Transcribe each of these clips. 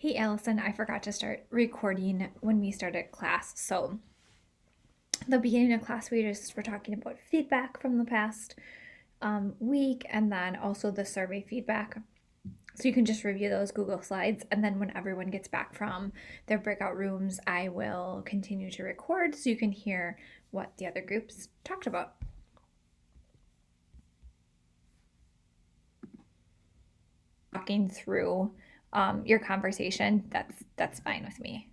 Hey Allison, I forgot to start recording when we started class. So, the beginning of class, we just were talking about feedback from the past week and then also the survey feedback. So, you can just review those Google Slides. And then, when everyone gets back from their breakout rooms, I will continue to record so you can hear what the other groups talked about. Walking through your conversation, that's fine with me.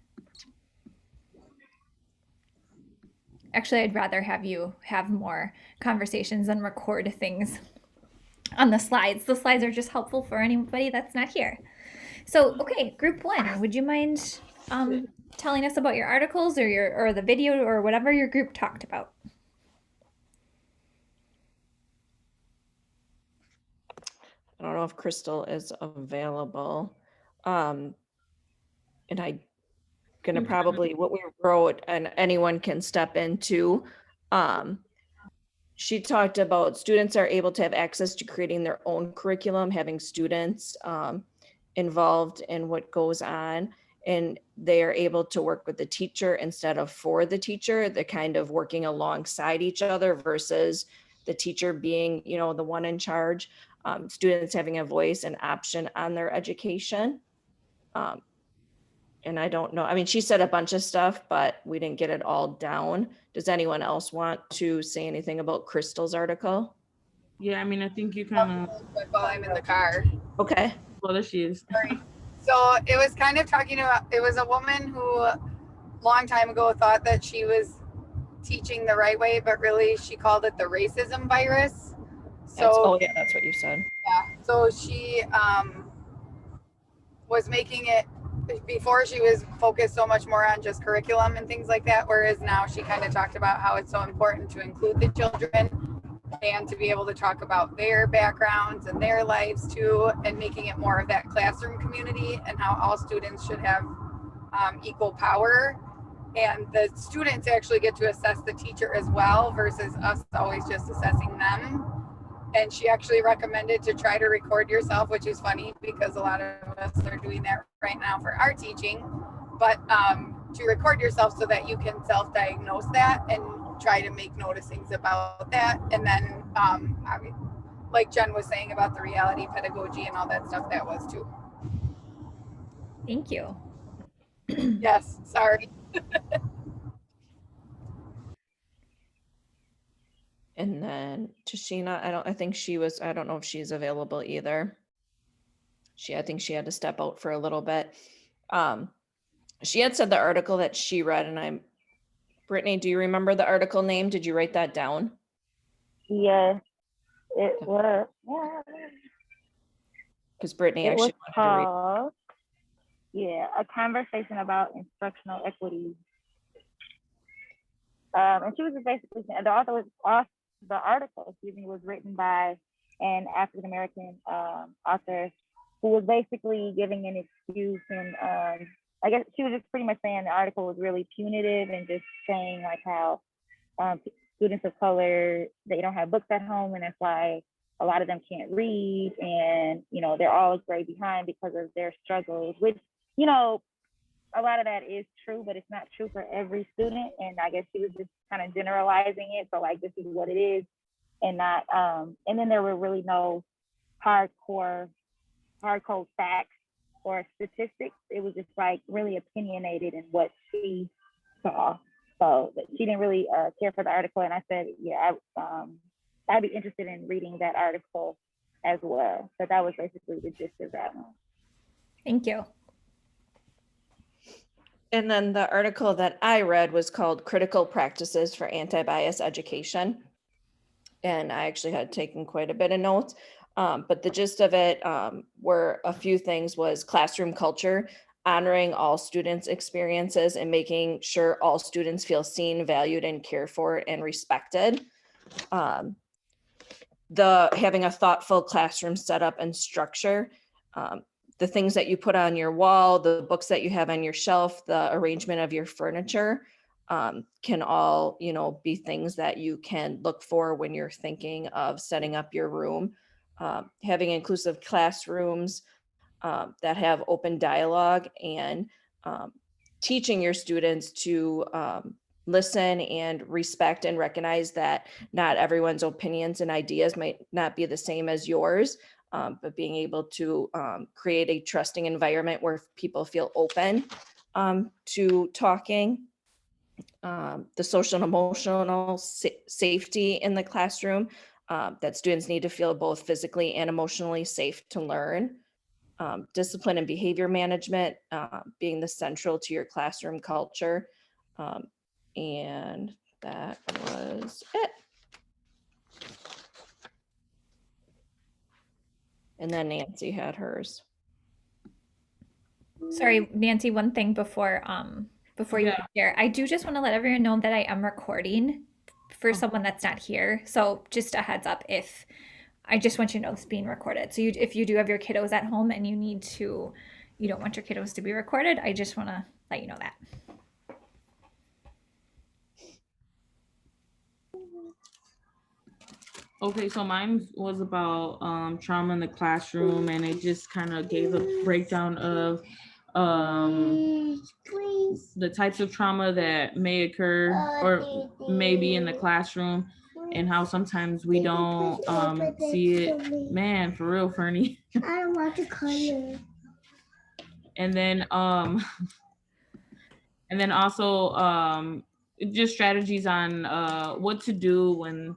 Actually, I'd rather have you have more conversations than record things on the slides. The slides are just helpful for anybody that's not here. So, okay, group one, would you mind telling us about your articles or the video or whatever your group talked about? I don't know if Crystal is available. And I gonna probably what we wrote, and anyone can step into. She talked about students are able to have access to creating their own curriculum, having students involved in what goes on, and they are able to work with the teacher instead of for the teacher. They're kind of working alongside each other versus the teacher being, the one in charge. Students having a voice and option on their education. Um, and I don't know, I mean, she said a bunch of stuff, but we didn't get it all down. Does anyone else want to say anything about Crystal's article? Yeah, I mean, I think you kind of. While I'm in the car. Okay. Well, there she is. Sorry. So it was kind of talking about, it was a woman who long time ago thought that she was teaching the right way, but really she called it the racism virus. So yeah, that's what you said. yeah, so she was making it, before she was focused so much more on just curriculum and things like that, whereas now she kind of talked about how it's so important to include the children and to be able to talk about their backgrounds and their lives too, and making it more of that classroom community and how all students should have equal power. And the students actually get to assess the teacher as well versus us always just assessing them. And she actually recommended to try to record yourself, which is funny because a lot of us are doing that right now for our teaching, but to record yourself so that you can self-diagnose that and try to make noticings about that. And then like Jen was saying about the reality pedagogy and all that stuff, that was too. Thank you. Yes, sorry. And then Tashina, I don't know if she's available either. I think she had to step out for a little bit. She had said the article that she read, and Brittany, do you remember the article name? Did you write that down? Yes, it was. Because Brittany It was actually wanted to read. called, A Conversation About Instructional Equity. And she was just basically saying, the article, was written by an African American author who was basically giving an excuse, and I guess she was just pretty much saying the article was really punitive and just saying like how students of color, they don't have books at home, and that's why a lot of them can't read, and they're always way behind because of their struggles, which a lot of that is true, but it's not true for every student. And I guess she was just kind of generalizing it. So like, this is what it is, and not, and then there were really no hard code facts or statistics. It was just like really opinionated in what she saw. So she didn't really care for the article. And I said, I'd be interested in reading that article as well. But that was basically the gist of that one. Thank you. And then the article that I read was called Critical Practices for Anti-Bias Education. And I actually had taken quite a bit of notes. But the gist of it were a few things: was classroom culture, honoring all students' experiences and making sure all students feel seen, valued, and cared for and respected. Having a thoughtful classroom setup and structure. The things that you put on your wall, the books that you have on your shelf, the arrangement of your furniture can all, be things that you can look for when you're thinking of setting up your room. Having inclusive classrooms, that have open dialogue, and teaching your students to listen and respect and recognize that not everyone's opinions and ideas might not be the same as yours, but being able to create a trusting environment where people feel open to talking. The social and emotional safety in the classroom, that students need to feel both physically and emotionally safe to learn. Discipline and behavior management being the central to your classroom culture. And that was it. And then Nancy had hers. Sorry, Nancy, one thing before you Yeah. share. I do just want to let everyone know that I am recording for someone that's not here. So just a heads up, if I just want you to know it's being recorded. So if you do have your kiddos at home and you don't want your kiddos to be recorded, I just want to let you know that. Okay, so mine was about trauma in the classroom, and it just kind of gave a breakdown of the types of trauma that may occur or may be in the classroom, and how sometimes we don't see it. Man, for real, Fernie. I don't want to color. And then also just strategies on what to do when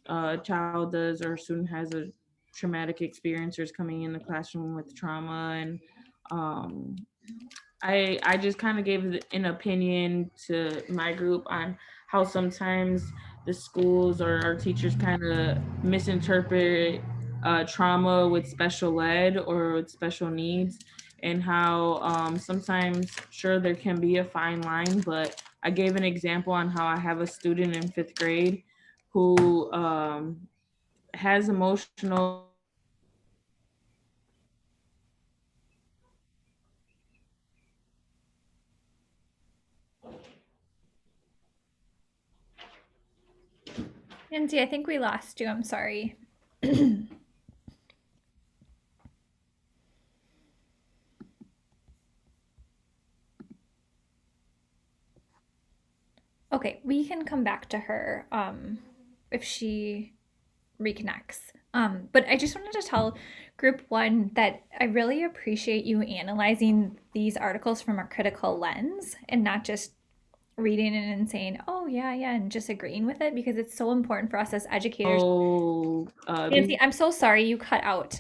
a child does or a student has a traumatic experience or is coming in the classroom with trauma. And I just kind of gave an opinion to my group on how sometimes the schools or our teachers kind of misinterpret trauma with special ed or with special needs, and how sometimes, sure, there can be a fine line, but I gave an example on how I have a student in 5th grade who has emotional Nancy, I think we lost you. I'm sorry. Okay, we can come back to her if she reconnects. But I just wanted to tell group one that I really appreciate you analyzing these articles from a critical lens and not just reading it and saying, oh, yeah, and just agreeing with it, because it's so important for us as educators. Nancy, I'm so sorry you cut out.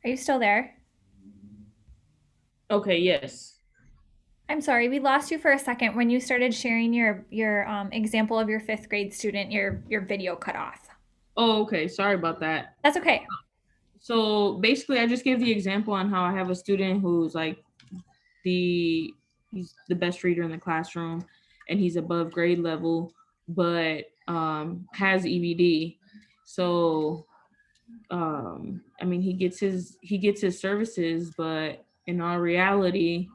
Are you still there? Okay, yes. I'm sorry, we lost you for a second when you started sharing your example of your 5th grade student. Your video cut off. Oh, okay. Sorry about that. That's okay. So basically, I just gave the example on how I have a student who's like he's the best reader in the classroom, and he's above grade level, but has EBD. So I mean, he gets his services, but in all reality,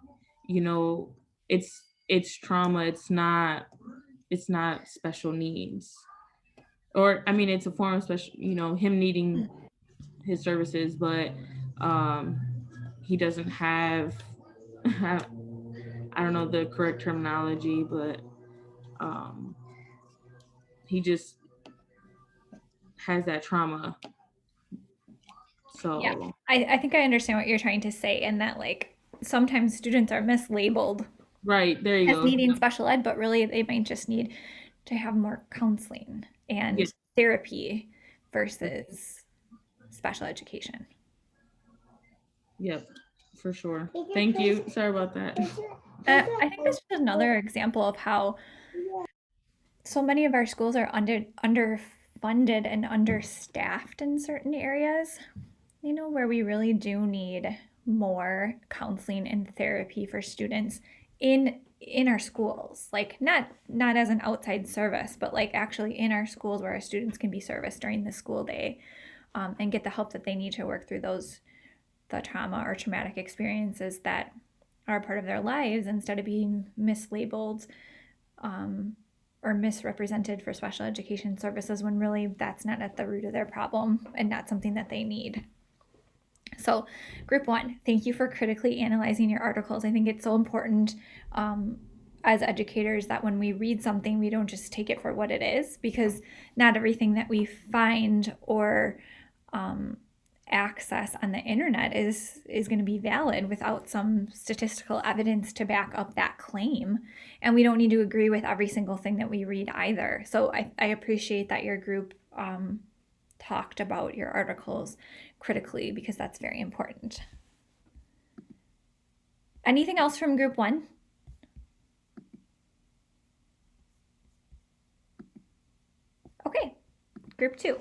it's trauma. It's not special needs. Or I mean, it's a form of special, him needing his services, but he doesn't have I don't know the correct terminology, but he just has that trauma. So yeah, I think I understand what you're trying to say, and that like sometimes students are mislabeled right, there you as go. needing special ed, but really they might just need to have more counseling and therapy versus special education. Yep, for sure. Thank you. Sorry about that. I think this is another example of how so many of our schools are underfunded and understaffed in certain areas, where we really do need more counseling and therapy for students in our schools, like not as an outside service, but like actually in our schools where our students can be serviced during the school day, and get the help that they need to work through the trauma or traumatic experiences that are a part of their lives, instead of being mislabeled or misrepresented for special education services, when really that's not at the root of their problem and not something that they need. So, group one, thank you for critically analyzing your articles. I think it's so important as educators that when we read something, we don't just take it for what it is, because not everything that we find or access on the internet is going to be valid without some statistical evidence to back up that claim. And we don't need to agree with every single thing that we read either. So I appreciate that your group talked about your articles critically, because that's very important. Anything else from group one? Okay, group two.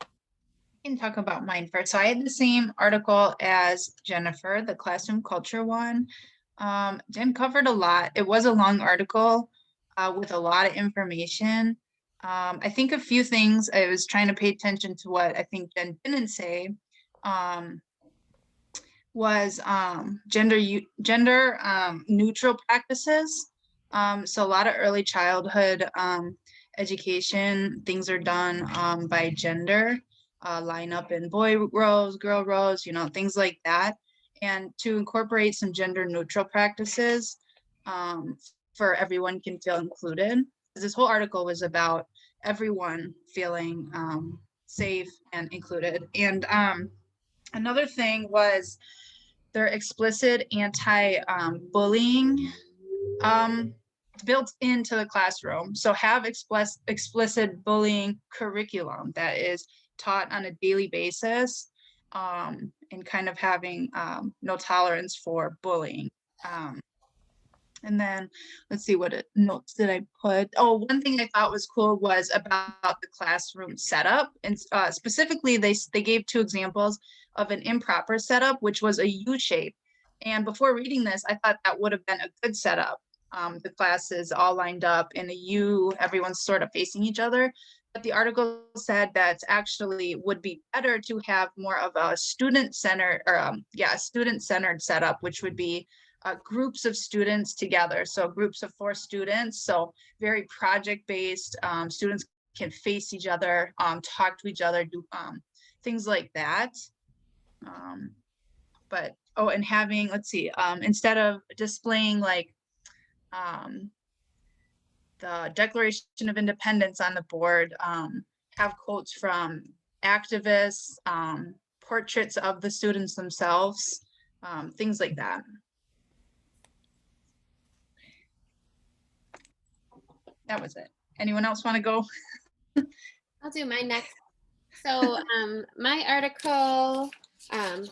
I can talk about mine first. So I had the same article as Jennifer, the classroom culture one. Jen covered a lot. It was a long article with a lot of information. I think a few things, I was trying to pay attention to what I think Jen didn't say, was gender neutral practices. So a lot of early childhood education, things are done by gender, line up in boy rows, girl rows, you know, things like that. And to incorporate some gender neutral practices for everyone can feel included. This whole article was about everyone feeling safe and included. And another thing was their explicit anti-bullying built into the classroom. So have explicit bullying curriculum that is taught on a daily basis, and kind of having no tolerance for bullying. And then let's see, what notes did I put? Oh, one thing I thought was cool was about the classroom setup. And specifically, they gave two examples of an improper setup, which was a U shape. And before reading this, I thought that would have been a good setup. The classes all lined up in a U, everyone's sort of facing each other. But the article said that actually would be better to have more of a student-centered, or student-centered setup, which would be groups of students together. So groups of 4 students. So very project-based. Students can face each other, talk to each other, do things like that. But, oh, and having, let's see, instead of displaying like the Declaration of Independence on the board, have quotes from activists, portraits of the students themselves, things like that. That was it. Anyone else want to go? I'll do mine next. So my article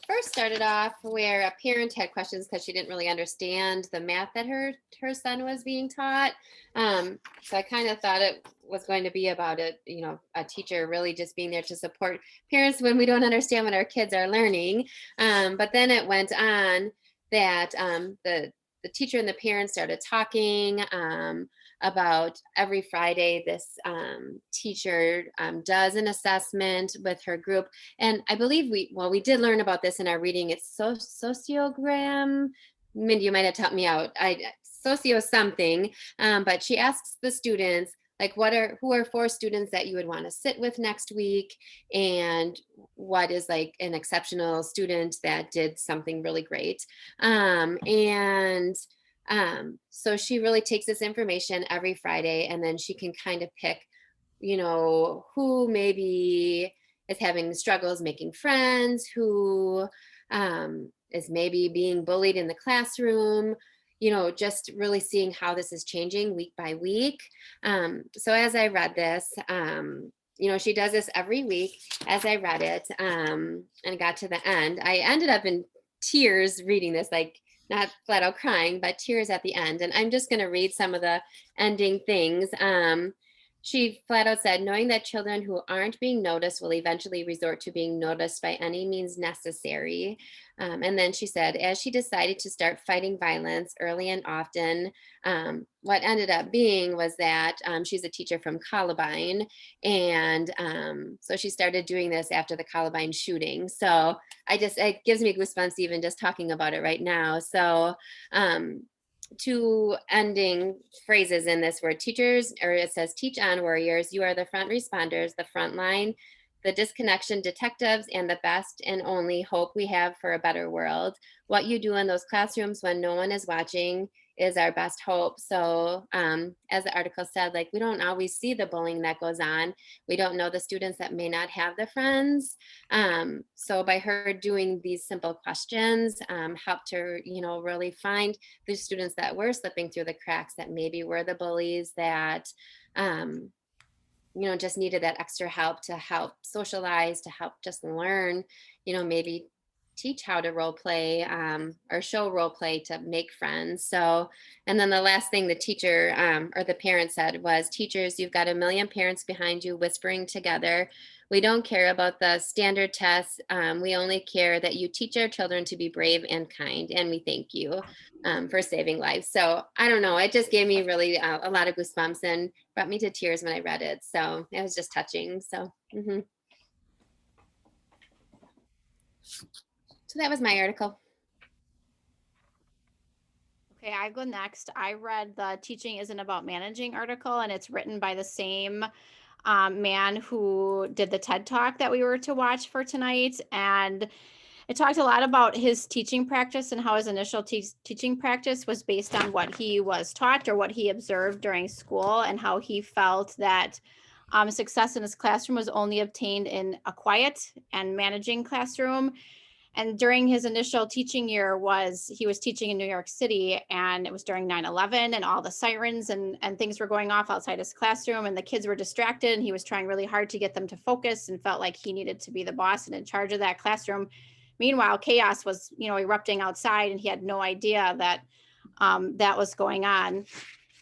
first started off where a parent had questions because she didn't really understand the math that her son was being taught. So I kind of thought it was going to be about a teacher really just being there to support parents when we don't understand what our kids are learning. But then it went on that the teacher and the parents started talking about every Friday this teacher does an assessment with her group. And I believe we did learn about this in our reading. It's sociogram. Mindy, you might have taught me out. Socio something, but she asks the students, like, who are 4 students that you would want to sit with next week, and what is like an exceptional student that did something really great. So she really takes this information every Friday, and then she can kind of pick, who maybe is having struggles making friends, who is maybe being bullied in the classroom, just really seeing how this is changing week by week. So as I read this, she does this every week. As I read it and got to the end, I ended up in tears reading this, like not flat out crying, but tears at the end. And I'm just going to read some of the ending things. She flat out said, knowing that children who aren't being noticed will eventually resort to being noticed by any means necessary. And then she said, as she decided to start fighting violence early and often, what ended up being was that she's a teacher from Columbine. And so she started doing this after the Columbine shooting. So it gives me goosebumps even just talking about it right now. So two ending phrases in this word. Teachers, or it says, teach on, warriors. You are the front responders, the front line, the disconnection detectives, and the best and only hope we have for a better world. What you do in those classrooms when no one is watching is our best hope. So as the article said, like, we don't always see the bullying that goes on. We don't know the students that may not have the friends. So by her doing these simple questions, helped her, really find the students that were slipping through the cracks, that maybe were the bullies, that just needed that extra help to help socialize, to help just learn, maybe teach how to role play, or show role play to make friends. So, and then the last thing the teacher or the parent said was, teachers, you've got a million parents behind you whispering together. We don't care about the standard tests. We only care that you teach our children to be brave and kind. And we thank you for saving lives. So I don't know, it just gave me really a lot of goosebumps and brought me to tears when I read it. So it was just touching. So, So that was my article. Okay, I go next. I read the Teaching Isn't About Managing article, and it's written by the same man who did the TED Talk that we were to watch for tonight. And it talked a lot about his teaching practice and how his initial teaching practice was based on what he was taught or what he observed during school, and how he felt that success in his classroom was only obtained in a quiet and managing classroom. And during his initial teaching year he was teaching in New York City, and it was during 9/11, and all the sirens and things were going off outside his classroom, and the kids were distracted, and he was trying really hard to get them to focus and felt like he needed to be the boss and in charge of that classroom. Meanwhile, chaos was, erupting outside, and he had no idea that that was going on.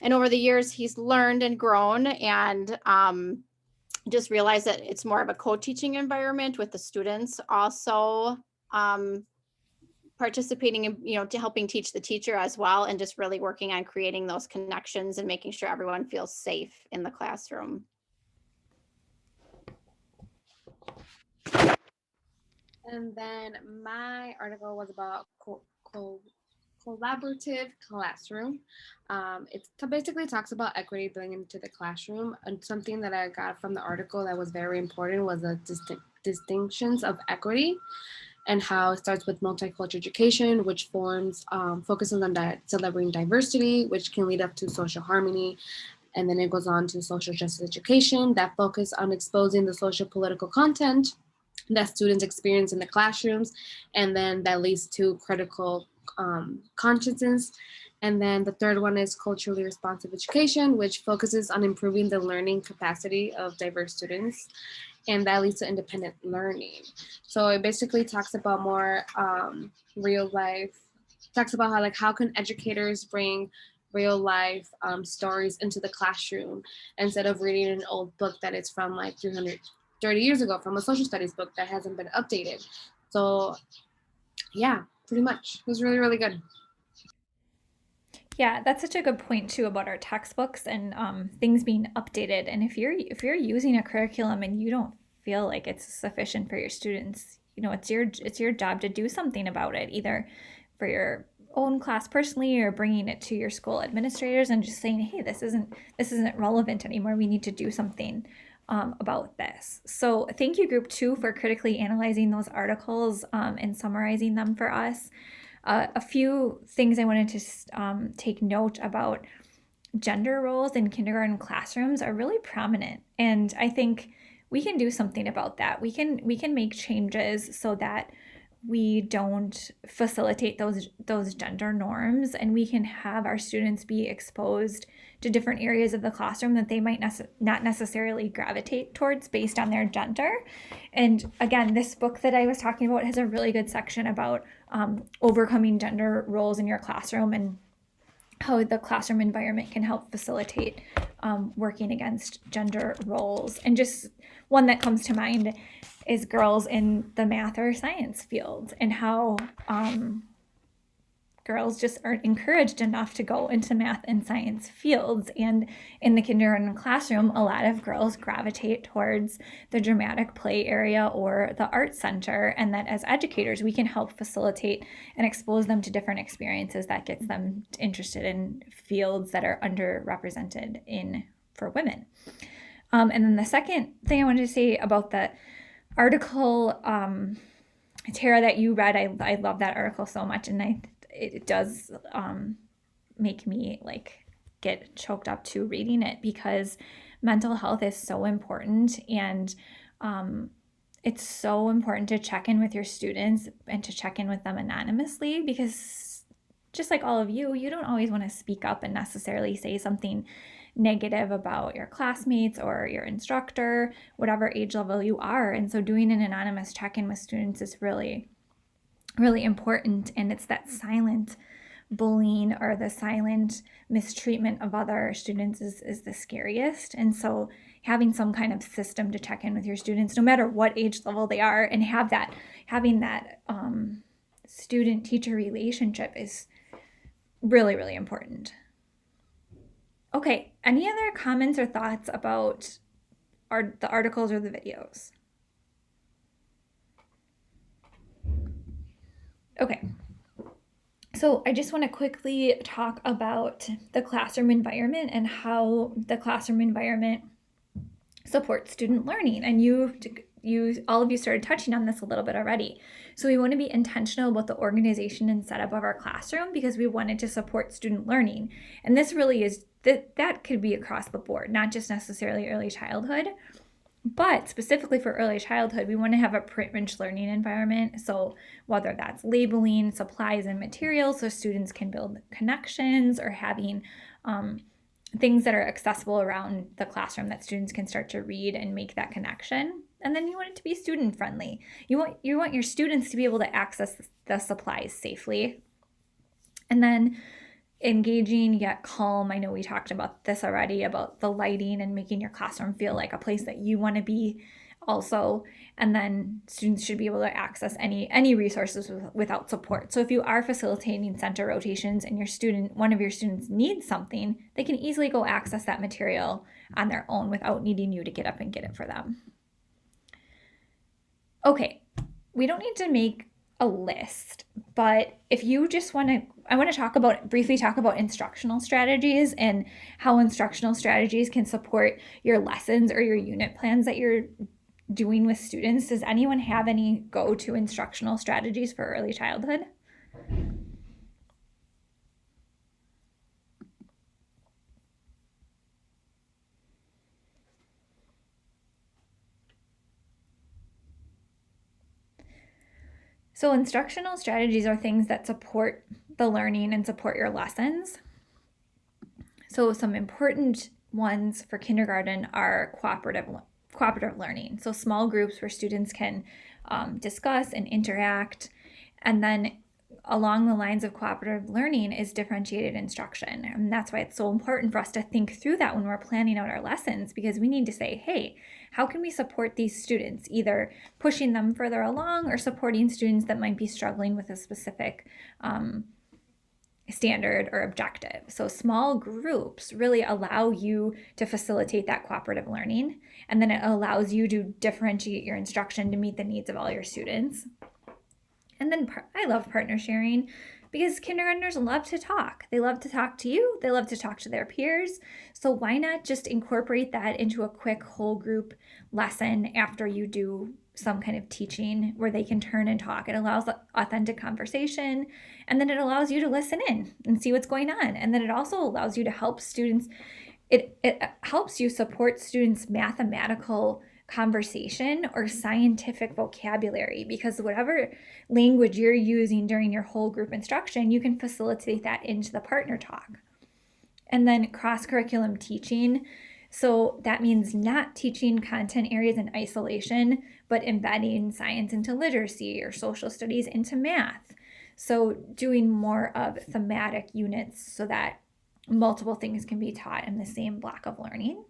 And over the years, he's learned and grown, and just realized that it's more of a co-teaching environment with the students also participating in, to helping teach the teacher as well, and just really working on creating those connections and making sure everyone feels safe in the classroom. And then my article was about collaborative classroom. It basically talks about equity bringing into the classroom, and something that I got from the article that was very important was the distinctions of equity, and how it starts with multicultural education, which focuses on celebrating diversity, which can lead up to social harmony. And then it goes on to social justice education that focus on exposing the social political content that students experience in the classrooms, and then that leads to critical consciousness. And then the third one is culturally responsive education, which focuses on improving the learning capacity of diverse students, and that leads to independent learning. So it basically talks about more real life, talks about how can educators bring real life stories into the classroom instead of reading an old book that is from like 330 years ago, from a social studies book that hasn't been updated. So yeah, pretty much. It was really, really good. Yeah, that's such a good point too about our textbooks and things being updated. And if you're using a curriculum and you don't feel like it's sufficient for your students, it's your job to do something about it, either for your own class personally or bringing it to your school administrators and just saying, hey, this isn't relevant anymore. We need to do something about this. So thank you, Group 2, for critically analyzing those articles and summarizing them for us. A few things I wanted to take note about: gender roles in kindergarten classrooms are really prominent, and I think we can do something about that. We can make changes so that we don't facilitate those gender norms, and we can have our students be exposed to different areas of the classroom that they might not necessarily gravitate towards based on their gender. And again, this book that I was talking about has a really good section about overcoming gender roles in your classroom and how the classroom environment can help facilitate working against gender roles. And just one that comes to mind is girls in the math or science field, and how girls just aren't encouraged enough to go into math and science fields. And in the kindergarten classroom, a lot of girls gravitate towards the dramatic play area or the art center, and that as educators, we can help facilitate and expose them to different experiences that gets them interested in fields that are underrepresented for women. And then the second thing I wanted to say about the article, Tara, that you read, I love that article so much, and it does make me like get choked up to reading it, because mental health is so important, and it's so important to check in with your students and to check in with them anonymously, because just like all of you, you don't always want to speak up and necessarily say something negative about your classmates or your instructor, whatever age level you are. And so doing an anonymous check-in with students is really, really important. And it's that silent bullying or the silent mistreatment of other students is the scariest. And so having some kind of system to check in with your students, no matter what age level they are, and having that student-teacher relationship is really, really important. Okay, any other comments or thoughts about the articles or the videos? Okay, so I just want to quickly talk about the classroom environment and how the classroom environment supports student learning. And all of you started touching on this a little bit already. So we want to be intentional about the organization and setup of our classroom, because we wanted to support student learning. And this really is, that could be across the board, not just necessarily early childhood, but specifically for early childhood, we want to have a print-rich learning environment. So whether that's labeling supplies and materials so students can build connections, or having things that are accessible around the classroom that students can start to read and make that connection. And then you want it to be student friendly. You want your students to be able to access the supplies safely. And then engaging yet calm. I know we talked about this already, about the lighting and making your classroom feel like a place that you want to be also. And then students should be able to access any resources without support. So if you are facilitating center rotations and one of your students needs something, they can easily go access that material on their own without needing you to get up and get it for them. Okay, we don't need to make a list, but if you just I want to briefly talk about instructional strategies and how instructional strategies can support your lessons or your unit plans that you're doing with students. Does anyone have any go-to instructional strategies for early childhood? So instructional strategies are things that support the learning and support your lessons. So some important ones for kindergarten are cooperative learning. So small groups where students can discuss and interact. And then along the lines of cooperative learning is differentiated instruction. And that's why it's so important for us to think through that when we're planning out our lessons, because we need to say, hey, how can we support these students, either pushing them further along or supporting students that might be struggling with a specific standard or objective. So small groups really allow you to facilitate that cooperative learning, and then it allows you to differentiate your instruction to meet the needs of all your students. And then I love partner sharing, because kindergartners love to talk. They love to talk to you. They love to talk to their peers. So why not just incorporate that into a quick whole group lesson after you do some kind of teaching where they can turn and talk? It allows authentic conversation, and then it allows you to listen in and see what's going on. And then it also allows you to help students. It helps you support students' mathematical conversation or scientific vocabulary, because whatever language you're using during your whole group instruction, you can facilitate that into the partner talk. And then cross-curriculum teaching. So that means not teaching content areas in isolation, but embedding science into literacy or social studies into math. So doing more of thematic units so that multiple things can be taught in the same block of learning.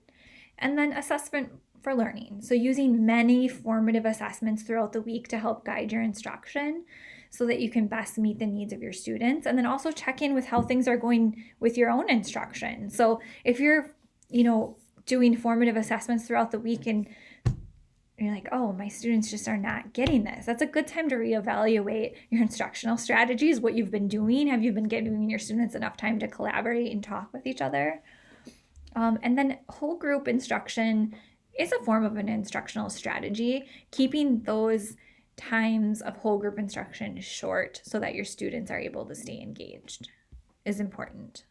And then assessment for learning. So using many formative assessments throughout the week to help guide your instruction. so that you can best meet the needs of your students. And then also check in with how things are going with your own instruction. So if you're, doing formative assessments throughout the week and you're like, oh, my students just are not getting this, that's a good time to reevaluate your instructional strategies, what you've been doing. Have you been giving your students enough time to collaborate and talk with each other? And then whole group instruction is a form of an instructional strategy. Keeping those times of whole group instruction short so that your students are able to stay engaged is important.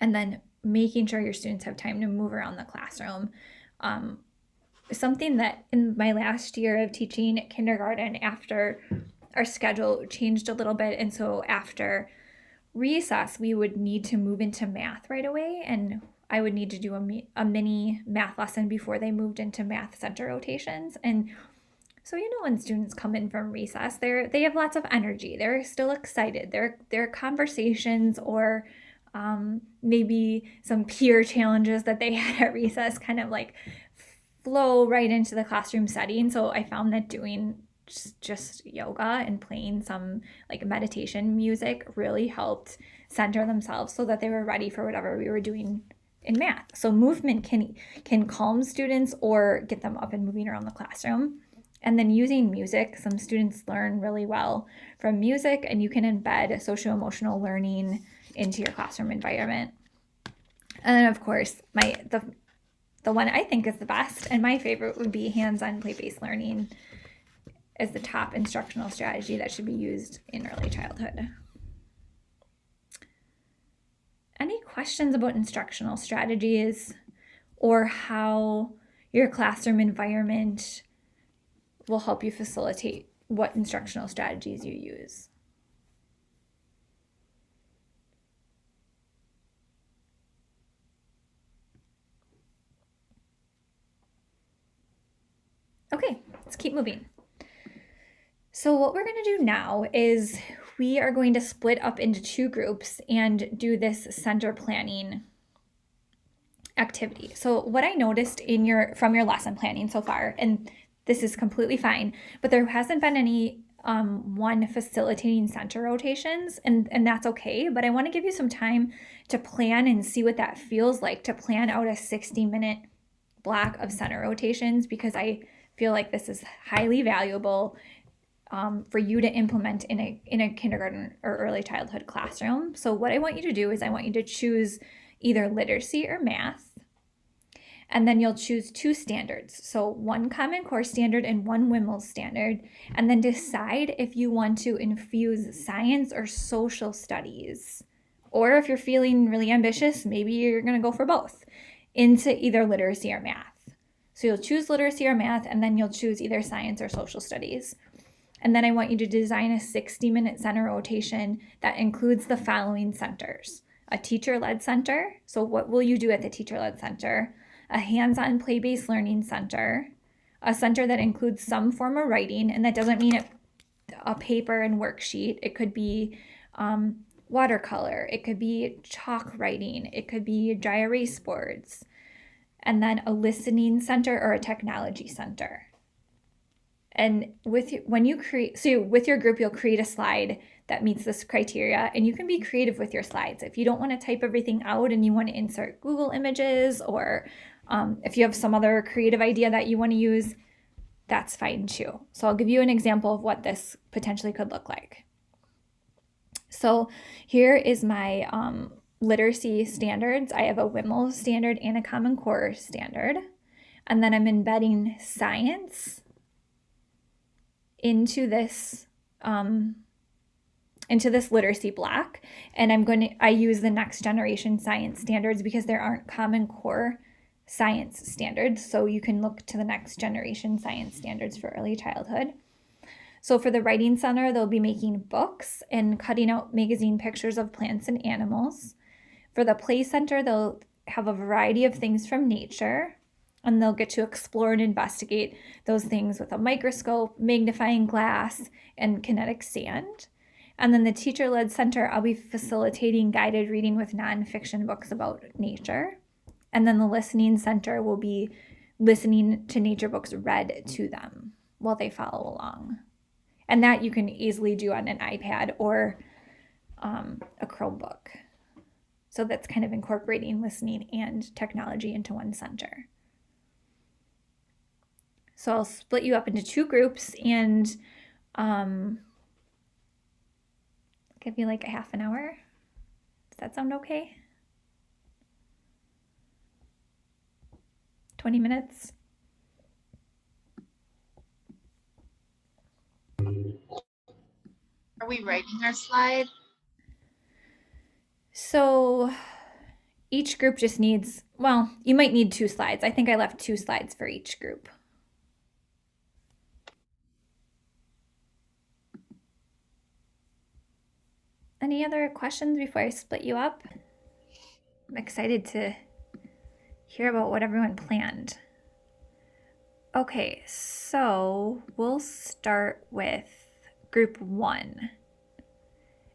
And then making sure your students have time to move around the classroom. Something that in my last year of teaching kindergarten, after our schedule changed a little bit, and so after recess, we would need to move into math right away, and I would need to do a mini math lesson before they moved into math center rotations. And so, when students come in from recess, they have lots of energy. They're still excited. Their conversations or maybe some peer challenges that they had at recess kind of like flow right into the classroom setting. So I found that doing just yoga and playing some like meditation music really helped center themselves so that they were ready for whatever we were doing in math. So movement can calm students or get them up and moving around the classroom. And then using music, some students learn really well from music, and you can embed socio-emotional learning into your classroom environment. And then of course, the one I think is the best and my favorite would be hands-on play-based learning as the top instructional strategy that should be used in early childhood. Any questions about instructional strategies or how your classroom environment will help you facilitate what instructional strategies you use? Okay, let's keep moving. So what we're going to do now is we are going to split up into 2 groups and do this center planning activity. So what I noticed from your lesson planning so far, and this is completely fine, but there hasn't been any one facilitating center rotations, and that's okay, but I want to give you some time to plan and see what that feels like to plan out a 60-minute block of center rotations, because I feel like this is highly valuable for you to implement in a kindergarten or early childhood classroom. So what I want you to do is I want you to choose either literacy or math, and then you'll choose 2 standards. So 1 Common Core standard and 1 WIML standard, and then decide if you want to infuse science or social studies, or if you're feeling really ambitious, maybe you're going to go for both, into either literacy or math. So you'll choose literacy or math, and then you'll choose either science or social studies. And then I want you to design a 60-minute center rotation that includes the following centers: a teacher-led center. So what will you do at the teacher-led center? A hands-on play-based learning center, a center that includes some form of writing, and that doesn't mean a paper and worksheet. It could be watercolor, it could be chalk writing, it could be dry erase boards, and then a listening center or a technology center. And with your group, you'll create a slide that meets this criteria, and you can be creative with your slides. If you don't want to type everything out and you want to insert Google images, or if you have some other creative idea that you want to use, that's fine too. So I'll give you an example of what this potentially could look like. So here is my literacy standards. I have a WIML standard and a Common Core standard. And then I'm embedding science into this literacy block. And I use the next generation science standards because there aren't Common Core science standards. So you can look to the next generation science standards for early childhood. So for the writing center, they'll be making books and cutting out magazine pictures of plants and animals. For the play center, they'll have a variety of things from nature, and they'll get to explore and investigate those things with a microscope, magnifying glass, and kinetic sand. And then the teacher-led center, I'll be facilitating guided reading with nonfiction books about nature. And then the listening center will be listening to nature books read to them. while they follow along. And that you can easily do on an iPad or a Chromebook. So that's kind of incorporating listening and technology into one center. So I'll split you up into 2 groups and give you like a half an hour. Does that sound okay? 20 minutes? Are we writing our slide? So each group just needs, well, you might need 2 slides. I think I left 2 slides for each group. Any other questions before I split you up? I'm excited to hear about what everyone planned. Okay, so we'll start with group 1.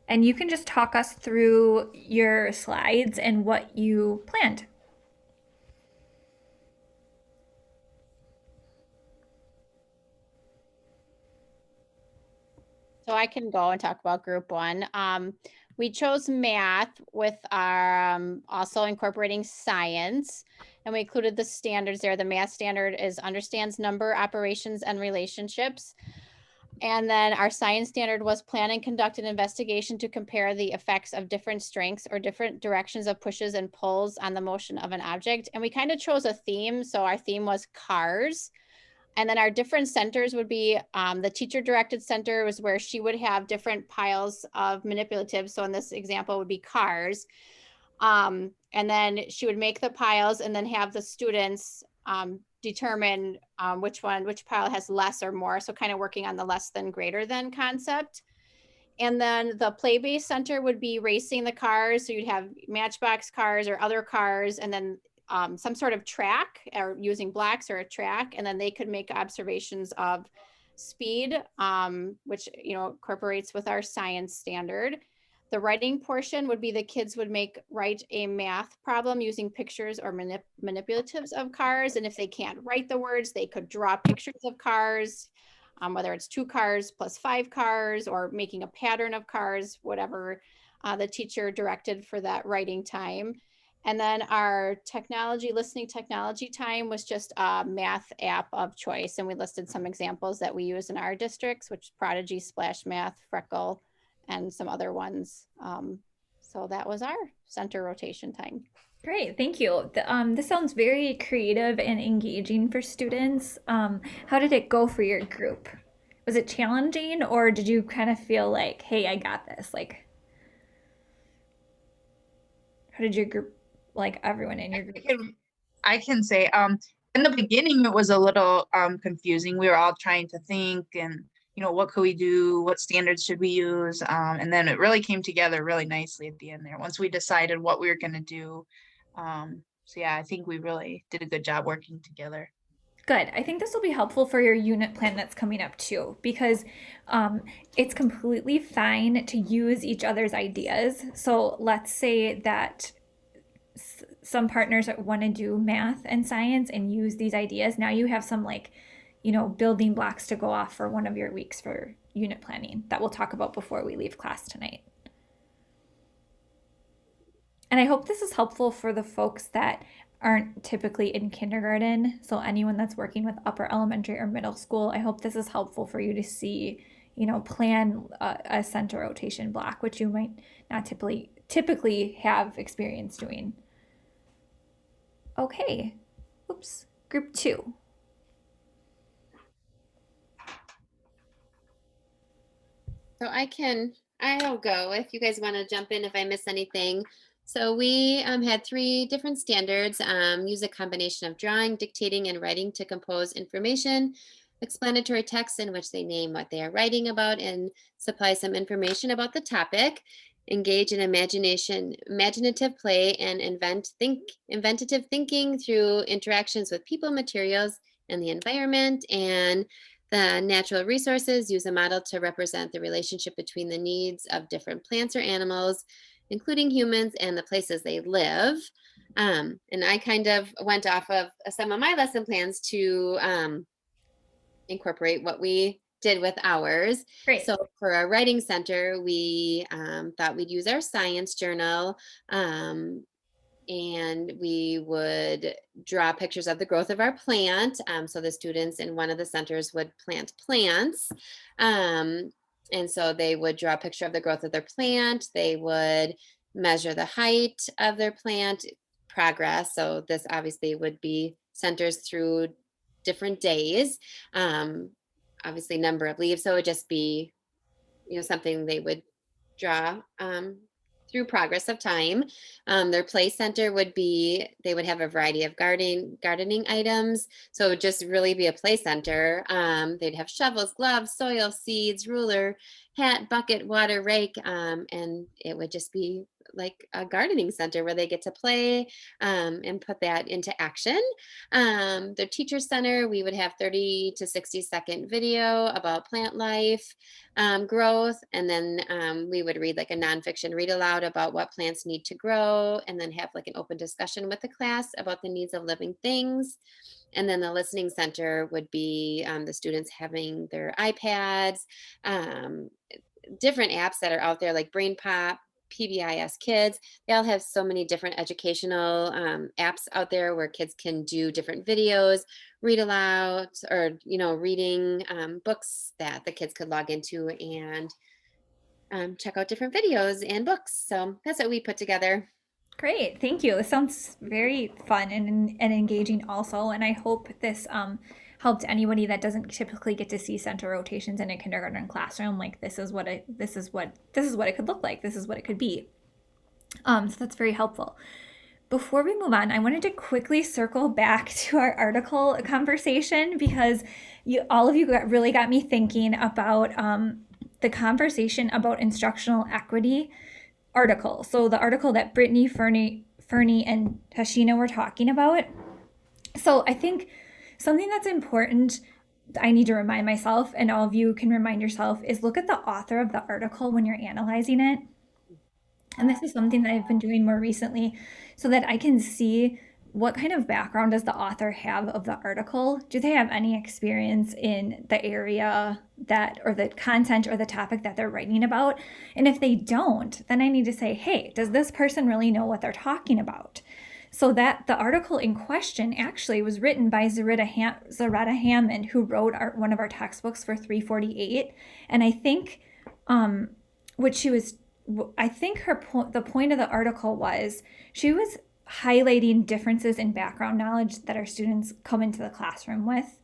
And you can just talk us through your slides and what you planned. So I can go and talk about group 1. We chose math with our also incorporating science, and we included the standards there. The math standard is understands number, operations, and relationships. And then our science standard was plan and conduct an investigation to compare the effects of different strengths or different directions of pushes and pulls on the motion of an object. And we kind of chose a theme. So our theme was cars. And then our different centers would be the teacher directed center was where she would have different piles of manipulatives. So in this example would be cars. And then she would make the piles and then have the students determine which pile has less or more. So kind of working on the less than greater than concept. And then the play-based center would be racing the cars. So you'd have Matchbox cars or other cars, and then some sort of track or using blocks or a track. And then they could make observations of speed, which, incorporates with our science standard. The writing portion would be the kids would write a math problem using pictures or manipulatives of cars. And if they can't write the words, they could draw pictures of cars, whether it's 2 cars plus 5 cars or making a pattern of cars, whatever the teacher directed for that writing time. And then our listening technology time was just a math app of choice. And we listed some examples that we use in our districts, which Prodigy, Splash Math, Freckle, and some other ones. So that was our center rotation time. Great, thank you. This sounds very creative and engaging for students. How did it go for your group? Was it challenging, or did you kind of feel like, hey, I got this? Like, how did your group, like everyone in your group? I can say, in the beginning, it was a little confusing. We were all trying to think and, what could we do? What standards should we use? And then it really came together really nicely at the end there, once we decided what we were going to do. So yeah, I think we really did a good job working together. Good. I think this will be helpful for your unit plan that's coming up too, because it's completely fine to use each other's ideas. So let's say that some partners want to do math and science and use these ideas. Now you have some building blocks to go off for one of your weeks for unit planning that we'll talk about before we leave class tonight. And I hope this is helpful for the folks that aren't typically in kindergarten. So anyone that's working with upper elementary or middle school, I hope this is helpful for you to see, plan a center rotation block, which you might not typically have experience doing. Okay, oops, group 2. So I'll go if you guys want to jump in if I miss anything. So we had 3 different standards, use a combination of drawing, dictating, and writing to compose information, explanatory text in which they name what they are writing about and supply some information about the topic, engage in imaginative play, and inventative thinking through interactions with people, materials, and the environment, and the natural resources, use a model to represent the relationship between the needs of different plants or animals, including humans, and the places they live. And I kind of went off of some of my lesson plans to incorporate what we did with ours. Great. So for our writing center, we thought we'd use our science journal, and we would draw pictures of the growth of our plant. So the students in one of the centers would plant plants. And so they would draw a picture of the growth of their plant. They would measure the height of their plant, progress. So this obviously would be centers through different days. Obviously number of leaves. So it would just be, something they would draw through progress of time. Their play center would be, they would have a variety of gardening items. So it would just really be a play center. They'd have shovels, gloves, soil, seeds, ruler, hat, bucket, water, rake, and it would just be like a gardening center where they get to play and put that into action. The teacher center, we would have 30 to 60-second video about plant life, growth, and then we would read like a nonfiction read aloud about what plants need to grow, and then have like an open discussion with the class about the needs of living things. And then the listening center would be the students having their iPads, different apps that are out there like Brain Pop, PBIS Kids. They all have so many different educational apps out there where kids can do different videos, read aloud, or reading books that the kids could log into and check out different videos and books. So that's what we put together. Great, thank you. This sounds very fun and engaging also, and I hope this helped anybody that doesn't typically get to see center rotations in a kindergarten classroom. Like this is what it could look like. This is what it could be. So that's very helpful. Before we move on, I wanted to quickly circle back to our article conversation because all of you really got me thinking about the conversation about instructional equity article. So the article that Brittany, Fernie, and Tashina were talking about. So I think something that's important, I need to remind myself, and all of you can remind yourself, is look at the author of the article when you're analyzing it. And this is something that I've been doing more recently so that I can see what kind of background does the author have of the article? Do they have any experience in the area or the content or the topic that they're writing about? And if they don't, then I need to say, hey, does this person really know what they're talking about? So that the article in question actually was written by Zaretta Hammond, who wrote one of our textbooks for 348. And I think the point of the article was she was highlighting differences in background knowledge that our students come into the classroom with,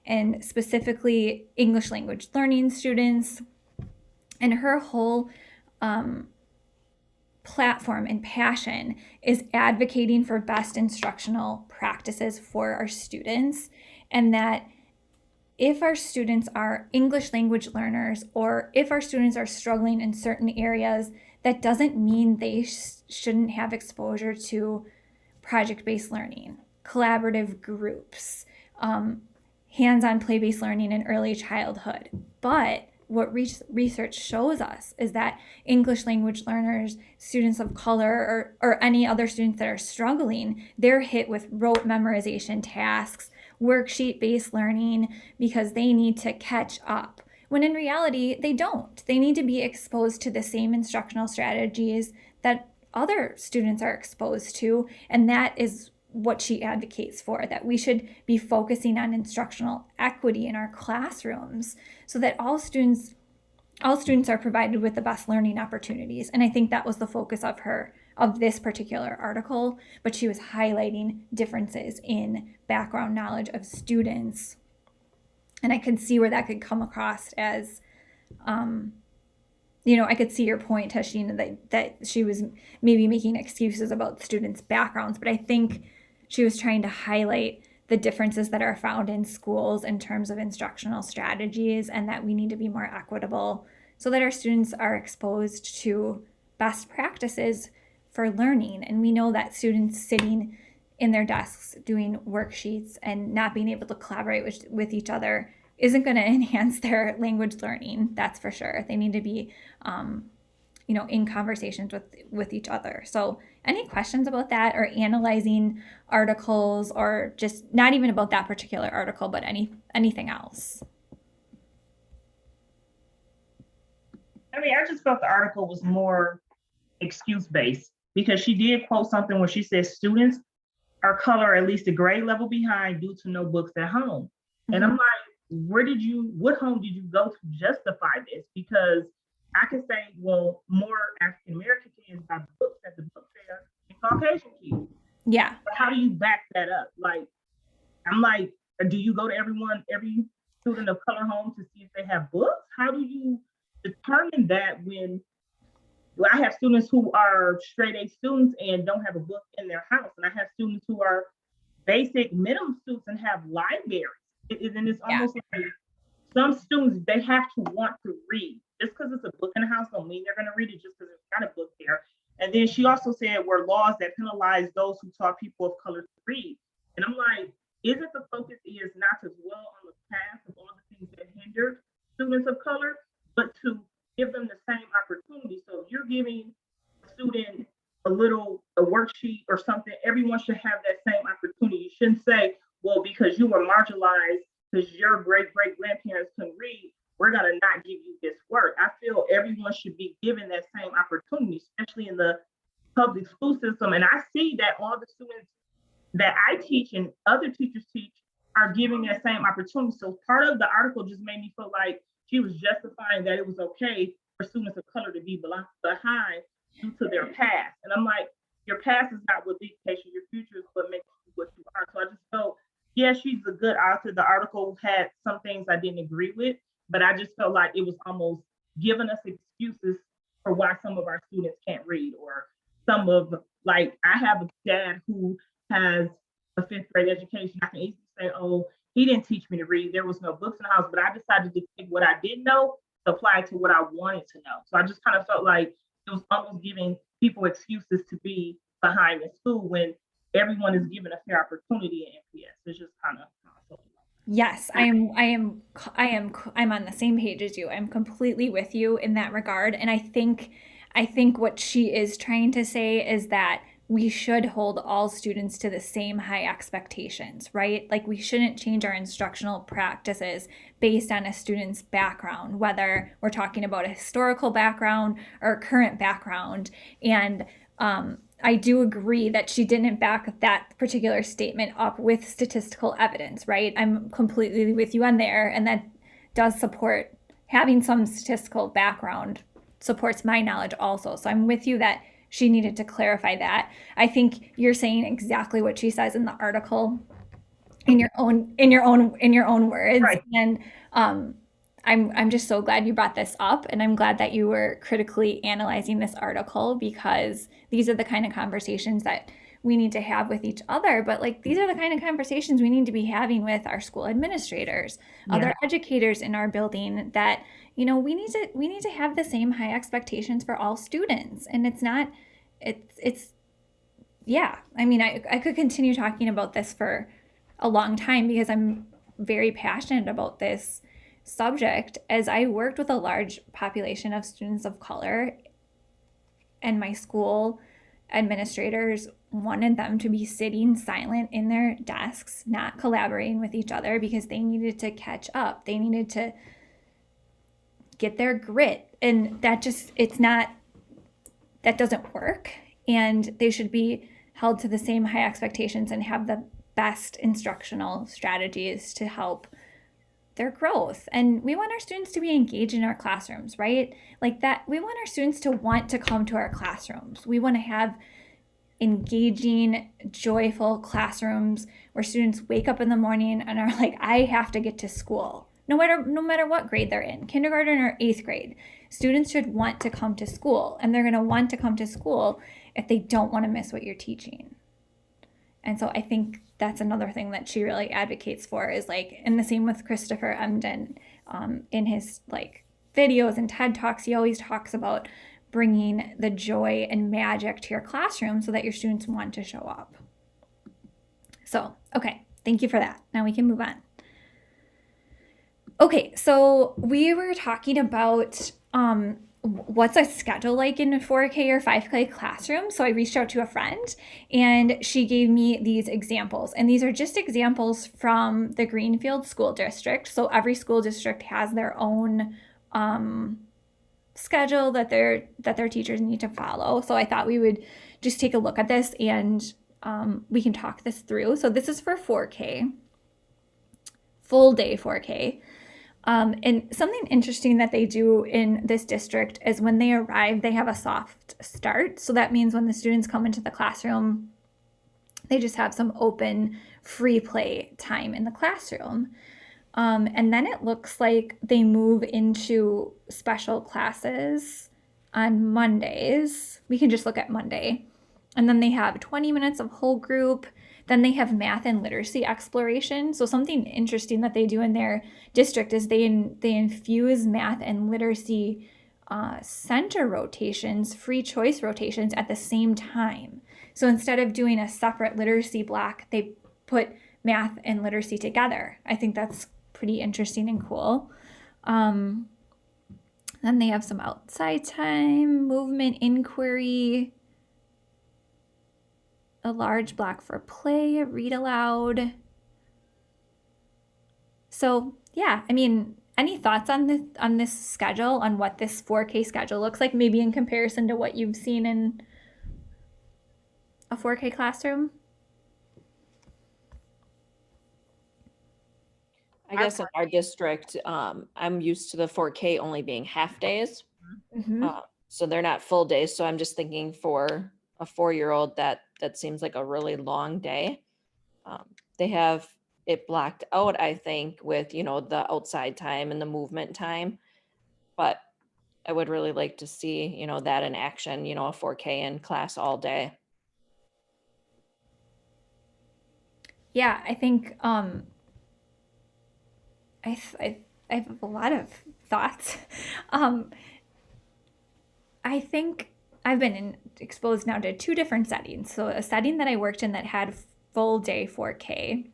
and specifically English language learning students. And her whole platform and passion is advocating for best instructional practices for our students, and that if our students are English language learners or if our students are struggling in certain areas, that doesn't mean they shouldn't have exposure to project-based learning, collaborative groups, hands-on play-based learning in early childhood. But what research shows us is that English language learners, students of color, or any other students that are struggling, they're hit with rote memorization tasks, worksheet-based learning, because they need to catch up. When in reality, they don't. They need to be exposed to the same instructional strategies that other students are exposed to, and that is what she advocates for, that we should be focusing on instructional equity in our classrooms so that all students are provided with the best learning opportunities. And I think that was the focus of this particular article, but she was highlighting differences in background knowledge of students. And I could see where that could come across as, I could see your point, Tashina, that she was maybe making excuses about students' backgrounds, but I think she was trying to highlight the differences that are found in schools in terms of instructional strategies, and that we need to be more equitable so that our students are exposed to best practices for learning. And we know that students sitting in their desks doing worksheets and not being able to collaborate with each other isn't going to enhance their language learning, that's for sure. They need to be, in conversations with each other. So any questions about that, or analyzing articles, or just not even about that particular article, but anything else? I mean, I just felt the article was more excuse based because she did quote something where she said students are color at least a grade level behind due to no books at home. And I'm like, what home did you go to justify this? Because I can say, well, more African American kids buy books at the book fair than Caucasian kids. Yeah. But how do you back that up? Like, I'm like, do you go to every student of color home to see if they have books? How do you determine that when I have students who are straight A students and don't have a book in their house, and I have students who are basic minimum students and have libraries. And it's almost like some students, they have to want to read. Just because it's a book in the house don't mean they're going to read it just because there's not a book there. And then she also said were laws that penalize those who taught people of color to read. And I'm like, isn't the focus is not to dwell on the past of all the things that hindered students of color, but to give them the same opportunity. So if you're giving a student a worksheet or something, everyone should have that same opportunity. You shouldn't say, well, because you were marginalized, because your great-great-grandparents couldn't read, we're gonna not give you this work. I feel everyone should be given that same opportunity, especially in the public school system. And I see that all the students that I teach and other teachers teach are giving that same opportunity. So part of the article just made me feel like she was justifying that it was okay for students of color to be behind due to their past. And I'm like, your past is not what dictates your future, is what makes you what you are. So I just felt, yeah, she's a good author. The article had some things I didn't agree with, but I just felt like it was almost giving us excuses for why some of our students can't read, or like, I have a dad who has a 5th grade education. I can easily say, oh, he didn't teach me to read. There was no books in the house, but I decided to take what I didn't know to apply to what I wanted to know. So I just kind of felt like it was almost giving people excuses to be behind in school when everyone is given a fair opportunity in MPS. It's just kind of how I felt. Yes, I'm on the same page as you. I'm completely with you in that regard. And I think what she is trying to say is that we should hold all students to the same high expectations, right? Like, we shouldn't change our instructional practices based on a student's background, whether we're talking about a historical background or a current background. And I do agree that she didn't back that particular statement up with statistical evidence, right? I'm completely with you on there. And that does support having some statistical background, supports my knowledge also. So I'm with you that she needed to clarify that. I think you're saying exactly what she says in the article in your own words. Right. And I'm just so glad you brought this up, and I'm glad that you were critically analyzing this article, because these are the kind of conversations that we need to have with each other. But like, these are the kind of conversations we need to be having with our school administrators, other educators in our building, that, we need to have the same high expectations for all students. And I mean, I could continue talking about this for a long time, because I'm very passionate about this subject, as I worked with a large population of students of color, and my school administrators wanted them to be sitting silent in their desks, not collaborating with each other, because they needed to catch up. They needed to get their grit. And that doesn't work. And they should be held to the same high expectations and have the best instructional strategies to help their growth. And we want our students to be engaged in our classrooms, right? Like that, we want our students to want to come to our classrooms. We want to have engaging, joyful classrooms where students wake up in the morning and are like, I have to get to school. No matter what grade they're in, kindergarten or 8th grade, students should want to come to school, and they're going to want to come to school if they don't want to miss what you're teaching. And so I think that's another thing that she really advocates for, is like, and the same with Christopher Emdin, in his like videos and TED Talks, he always talks about bringing the joy and magic to your classroom so that your students want to show up. So, okay, thank you for that. Now we can move on. Okay, so we were talking about what's a schedule like in a 4K or 5K classroom? So I reached out to a friend and she gave me these examples. And these are just examples from the Greenfield School District. So every school district has their own schedule that their teachers need to follow. So I thought we would just take a look at this and we can talk this through. So this is for 4K, full day 4K. And something interesting that they do in this district is when they arrive, they have a soft start. So that means when the students come into the classroom, they just have some open free play time in the classroom. And then it looks like they move into special classes on Mondays. We can just look at Monday. And then they have 20 minutes of whole group. Then they have math and literacy exploration. So something interesting that they do in their district is they infuse math and literacy center rotations, free choice rotations at the same time. So instead of doing a separate literacy block, they put math and literacy together. I think that's pretty interesting and cool. Then they have some outside time, movement inquiry, a large block for play, read aloud. So yeah, I mean, any thoughts on this schedule, on what this 4K schedule looks like, maybe in comparison to what you've seen in a 4K classroom? I guess in our district, I'm used to the 4K only being half days. So they're not full days. So I'm just thinking for a 4-year-old that seems like a really long day. They have it blocked out, I think, with, you know, the outside time and the movement time. But I would really like to see, you know, that in action, you know, a 4K in class all day. Yeah, I think I have a lot of thoughts. I think I've been exposed now to 2 different settings. So a setting that I worked in that had full day 4K.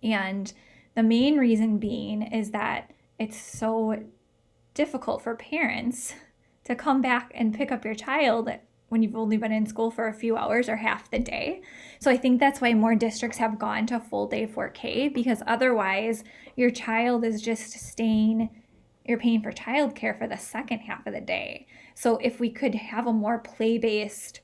And the main reason being is that it's so difficult for parents to come back and pick up your child when you've only been in school for a few hours or half the day. So I think that's why more districts have gone to full day 4K, because otherwise your child is just you're paying for childcare for the second half of the day. So if we could have a more play-based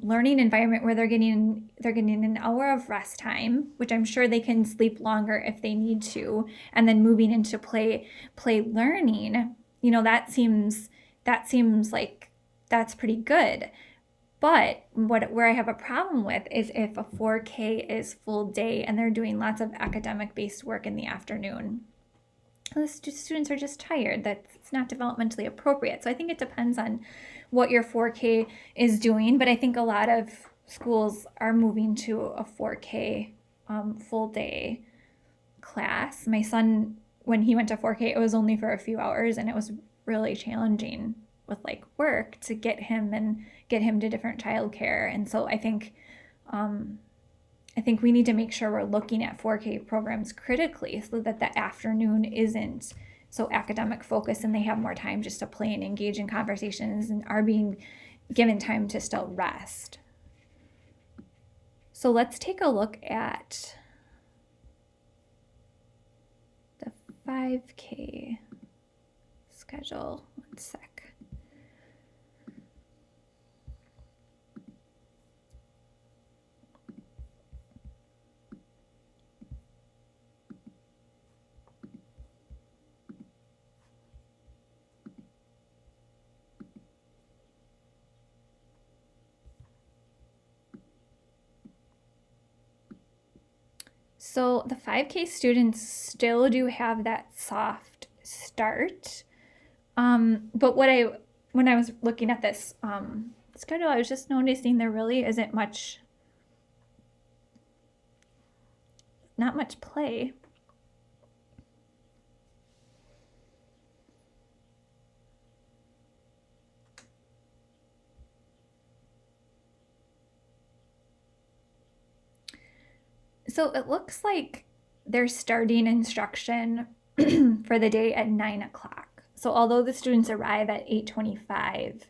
learning environment where they're getting an hour of rest time, which I'm sure they can sleep longer if they need to, and then moving into play learning, you know, that seems like that's pretty good. But where I have a problem with is if a 4K is full day and they're doing lots of academic based work in the afternoon. The students are just tired. That's not developmentally appropriate. So I think it depends on what your 4K is doing. But I think a lot of schools are moving to a 4K full day class. My son, when he went to 4K, it was only for a few hours, and it was really challenging with like work to get him to different childcare. And so I think we need to make sure we're looking at 4K programs critically so that the afternoon isn't so academic focused and they have more time just to play and engage in conversations and are being given time to still rest. So let's take a look at the 5K schedule. 1 sec. So the 5K students still do have that soft start. But when I was looking at this schedule, I was just noticing there really isn't not much play. So it looks like they're starting instruction for the day at 9 o'clock. So although the students arrive at 8:25,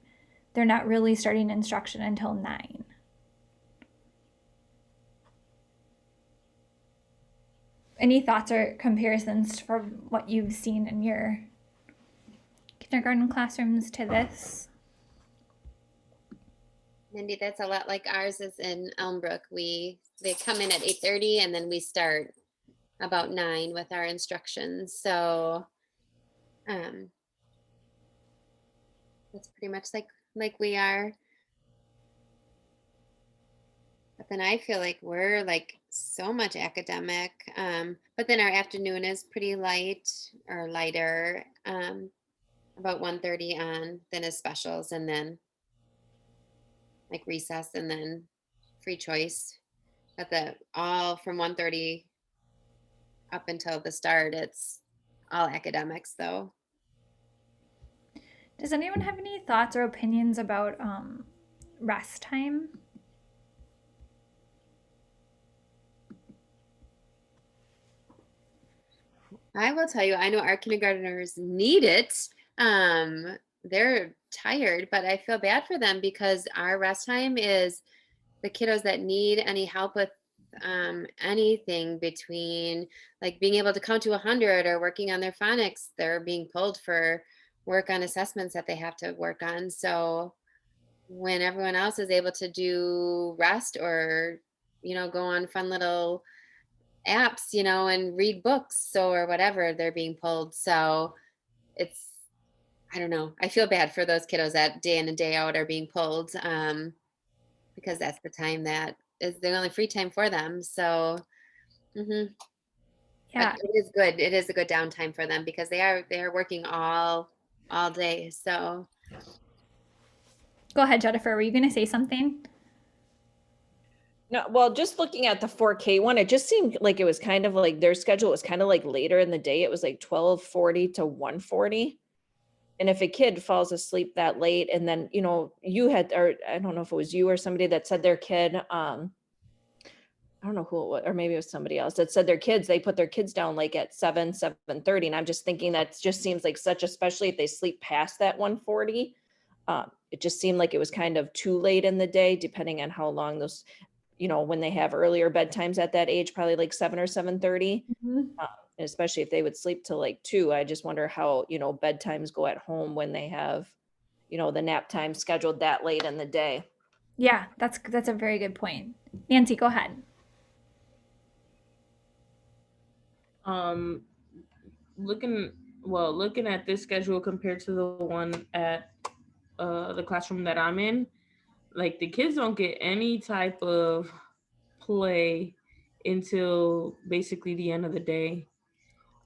they're not really starting instruction until 9. Any thoughts or comparisons from what you've seen in your kindergarten classrooms to this? Mindy, that's a lot like ours is in Elmbrook. They come in at 8:30 and then we start about 9 with our instructions. So that's pretty much like we are. But then I feel like we're like so much academic. But then our afternoon is pretty light or lighter, about 1:30 on, then is specials, and then like recess, and then free choice. But all from 1:30 up until the start, it's all academics though. Does anyone have any thoughts or opinions about rest time? I will tell you, I know our kindergartners need it. They're tired, but I feel bad for them because our rest time is the kiddos that need any help with anything between like being able to count to 100 or working on their phonics. They're being pulled for work on assessments that they have to work on. So when everyone else is able to do rest or, go on fun little apps, and read books or whatever, they're being pulled. So I don't know. I feel bad for those kiddos that day in and day out are being pulled because that's the time that is the only free time for them. So, Yeah. but it is good. It is a good downtime for them because they are working all day. So, Go ahead, Jennifer. Were you going to say something? No, well, just looking at the 4K one, it just seemed like it was kind of like their schedule was kind of like later in the day. It was like 12:40 to 1:40. And if a kid falls asleep that late, and then, you had, or I don't know if it was you or somebody that said their kid, I don't know who it was, or maybe it was somebody else that said they put their kids down like at 7:30. And I'm just thinking that just seems like especially if they sleep past that 1:40, it just seemed like it was kind of too late in the day, depending on how long those, when they have earlier bedtimes at that age, probably like 7 or 7:30. And especially if they would sleep till like 2, I just wonder how, bedtimes go at home when they have, the nap time scheduled that late in the day. Yeah, that's a very good point. Nancy, go ahead. Looking at this schedule compared to the one at the classroom that I'm in, like the kids don't get any type of play until basically the end of the day.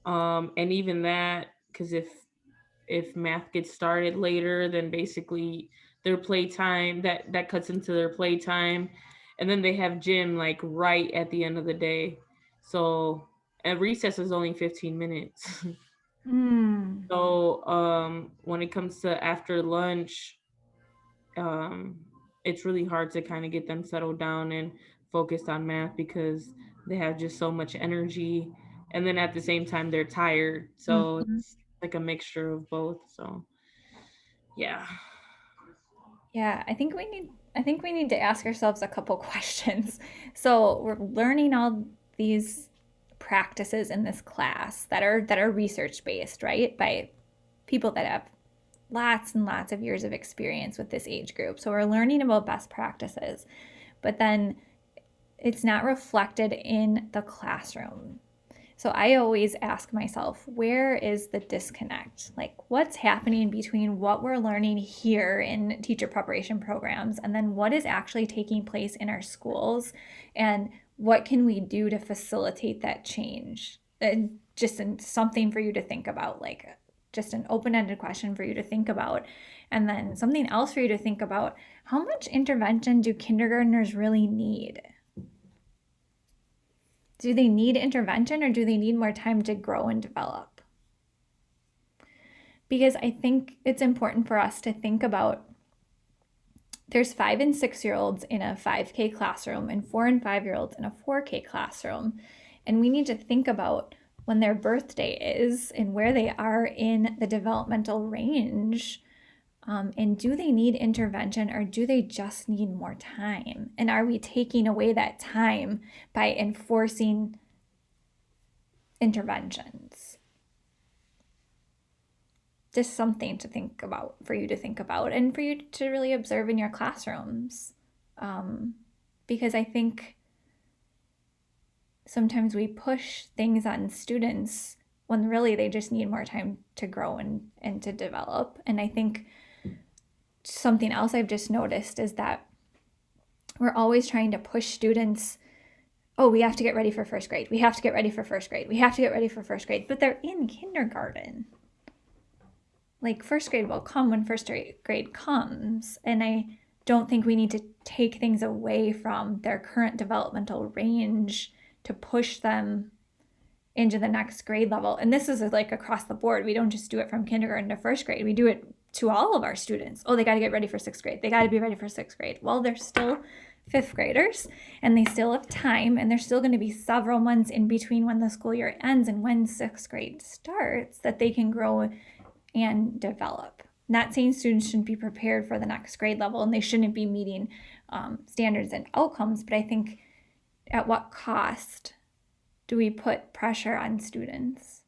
And even that, because if math gets started later, then basically their playtime that cuts into their playtime, and then they have gym like right at the end of the day. So and recess is only 15 minutes. So when it comes to after lunch, it's really hard to kind of get them settled down and focused on math because they have just so much energy, and then at the same time they're tired. So it's like a mixture of both. So yeah. I think we need to ask ourselves a couple questions. So we're learning all these practices in this class that are research based, right? By people that have lots and lots of years of experience with this age group. So we're learning about best practices, but then it's not reflected in the classroom. So I always ask myself, where is the disconnect? Like, what's happening between what we're learning here in teacher preparation programs and then what is actually taking place in our schools, and what can we do to facilitate that change? And just something for you to think about, like just an open-ended question for you to think about. And then something else for you to think about: how much intervention do kindergartners really need? Do they need intervention, or do they need more time to grow and develop? Because I think it's important for us to think about, there's 5 and 6-year-olds in a 5K classroom and 4 and 5-year-olds in a 4K classroom. And we need to think about when their birthday is and where they are in the developmental range. And do they need intervention or do they just need more time? And are we taking away that time by enforcing interventions? Just something to think about, for you to think about, and for you to really observe in your classrooms. Because I think sometimes we push things on students when really they just need more time to grow and to develop. And I think something else I've just noticed is that we're always trying to push students. Oh, we have to get ready for first grade. We have to get ready for first grade. We have to get ready for first grade. But they're in kindergarten. Like, first grade will come when first grade comes. And I don't think we need to take things away from their current developmental range to push them into the next grade level. And this is like across the board. We don't just do it from kindergarten to first grade. We do it to all of our students. Oh, they got to get ready for sixth grade. They got to be ready for sixth grade. Well, they're still fifth graders and they still have time, and there's still going to be several months in between when the school year ends and when sixth grade starts that they can grow and develop. Not saying students shouldn't be prepared for the next grade level and they shouldn't be meeting standards and outcomes, but I think at what cost do we put pressure on students?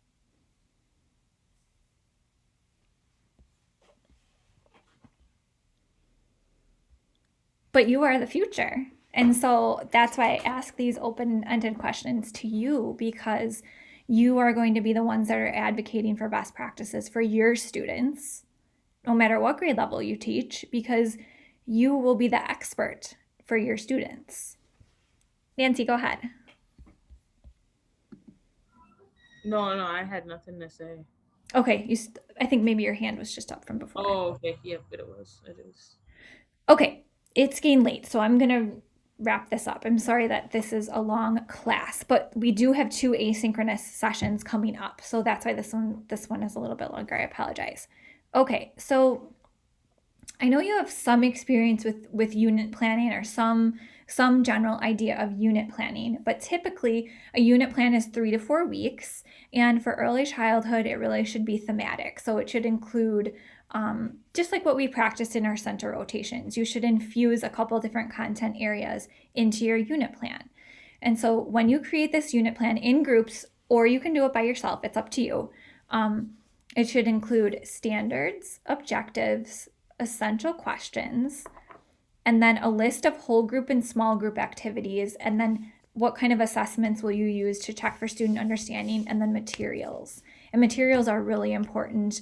But you are the future. And so that's why I ask these open-ended questions to you, because you are going to be the ones that are advocating for best practices for your students, no matter what grade level you teach, because you will be the expert for your students. Nancy, go ahead. No, I had nothing to say. Okay, I think maybe your hand was just up from before. Oh, okay. Yep, it is. Okay, it's getting late, so I'm going to wrap this up. I'm sorry that this is a long class, but we do have 2 asynchronous sessions coming up, so that's why this one is a little bit longer. I apologize. Okay, so I know you have some experience with unit planning or some general idea of unit planning, but typically a unit plan is 3 to 4 weeks, and for early childhood, it really should be thematic. So it should include, just like what we practice in our center rotations, you should infuse a couple different content areas into your unit plan. And so when you create this unit plan in groups, or you can do it by yourself, it's up to you, it should include standards, objectives, essential questions, and then a list of whole group and small group activities, and then what kind of assessments will you use to check for student understanding, and then materials. And materials are really important,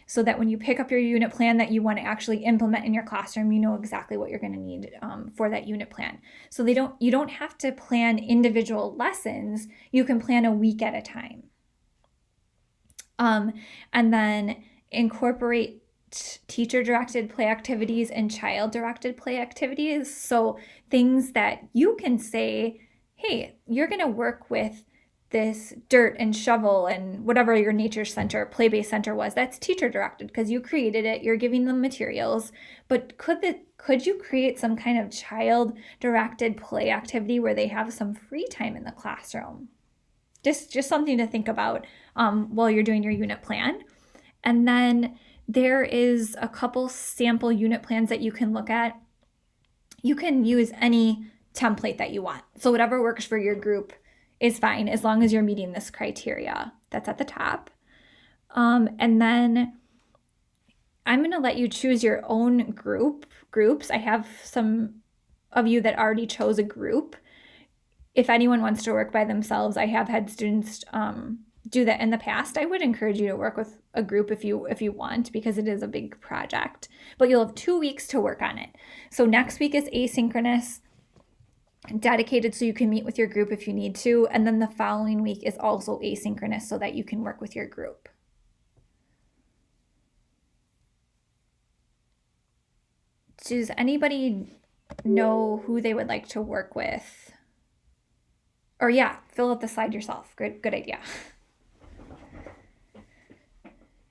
so that when you pick up your unit plan that you want to actually implement in your classroom, you know exactly what you're going to need for that unit plan. So you don't have to plan individual lessons, you can plan a week at a time. And then incorporate teacher-directed play activities and child-directed play activities. So things that you can say, hey, you're going to work with this dirt and shovel and whatever your nature center, play-based center was, that's teacher-directed because you created it, you're giving them materials. But could you create some kind of child-directed play activity where they have some free time in the classroom? Just something to think about while you're doing your unit plan. And then there is a couple sample unit plans that you can look at. You can use any template that you want. So whatever works for your group is fine, as long as you're meeting this criteria that's at the top. And then I'm going to let you choose your own groups. I have some of you that already chose a group. If anyone wants to work by themselves, I have had students do that in the past. I would encourage you to work with a group if you want, because it is a big project, but you'll have 2 weeks to work on it. So next week is asynchronous, dedicated so you can meet with your group if you need to, and then the following week is also asynchronous so that you can work with your group. Does anybody know who they would like to work with? Or yeah, fill out the slide yourself. Good idea.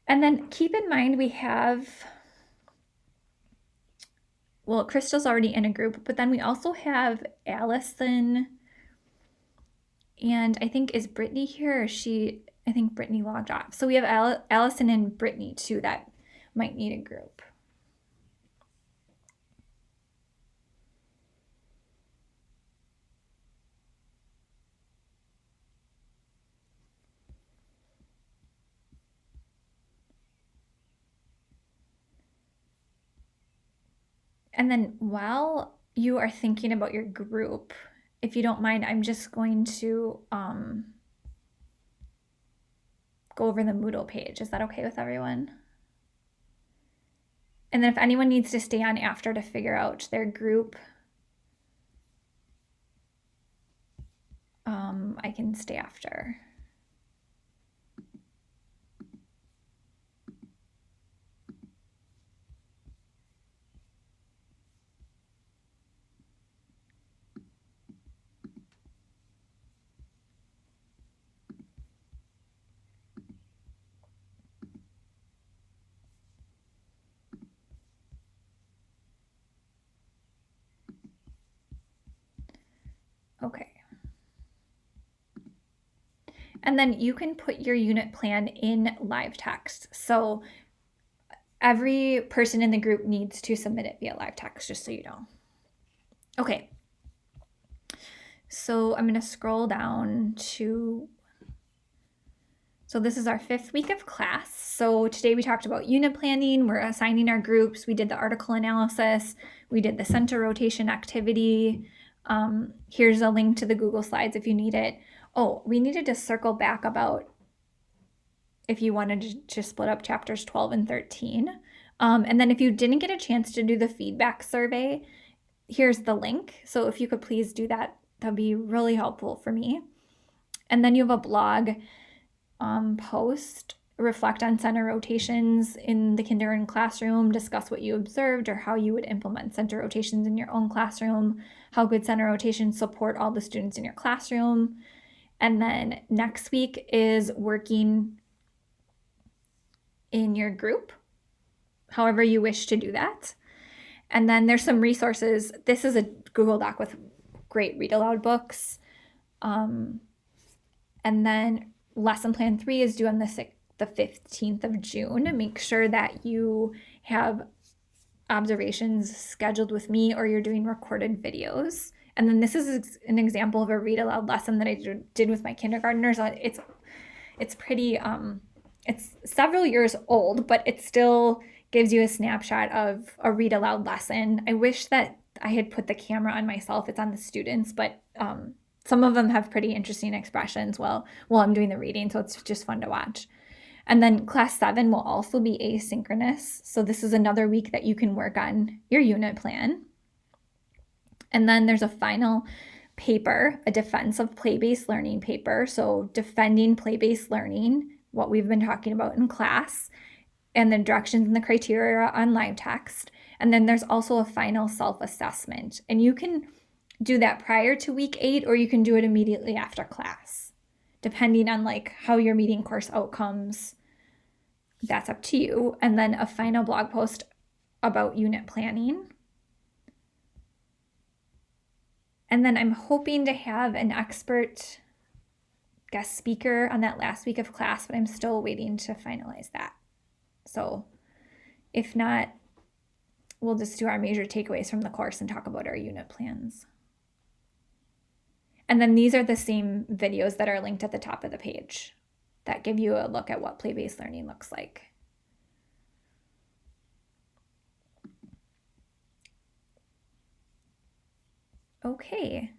And then keep in mind we have, well, Crystal's already in a group, but then we also have Allison And I think, is Brittany here or she, I think Brittany logged off. So we have Allison and Brittany too that might need a group. And then while you are thinking about your group, if you don't mind, I'm just going to go over the Moodle page. Is that okay with everyone? And then if anyone needs to stay on after to figure out their group, I can stay after. Okay. And then you can put your unit plan in live text. So every person in the group needs to submit it via live text, just so you know. Okay. So I'm going to scroll down to, so this is our 5th week of class. So today we talked about unit planning. We're assigning our groups. We did the article analysis. We did the center rotation activity. Here's a link to the Google Slides if you need it. Oh, we needed to circle back about if you wanted to split up chapters 12 and 13. And then if you didn't get a chance to do the feedback survey, here's the link. So if you could please do that, that'd be really helpful for me. And then you have a blog post, reflect on center rotations in the kindergarten classroom, discuss what you observed or how you would implement center rotations in your own classroom, how good center rotations support all the students in your classroom. And then next week is working in your group, however you wish to do that. And then there's some resources. This is a Google Doc with great read aloud books. And then lesson plan 3 is due on the 15th of June. Make sure that you have observations scheduled with me or you're doing recorded videos. And then this is an example of a read aloud lesson that I did with my kindergartners. It's pretty, it's several years old, but it still gives you a snapshot of a read aloud lesson. I wish that I had put the camera on myself. It's on the students, but some of them have pretty interesting expressions while I'm doing the reading, so it's just fun to watch. And then class 7 will also be asynchronous. So this is another week that you can work on your unit plan. And then there's a final paper, a defense of play-based learning paper. So defending play-based learning, what we've been talking about in class, and the directions and the criteria on live text. And then there's also a final self-assessment. And you can do that prior to week 8 or you can do it immediately after class, depending on like how you're meeting course outcomes. That's up to you. And then a final blog post about unit planning. And then I'm hoping to have an expert guest speaker on that last week of class, but I'm still waiting to finalize that. So if not, we'll just do our major takeaways from the course and talk about our unit plans. And then these are the same videos that are linked at the top of the page that give you a look at what play-based learning looks like. Okay.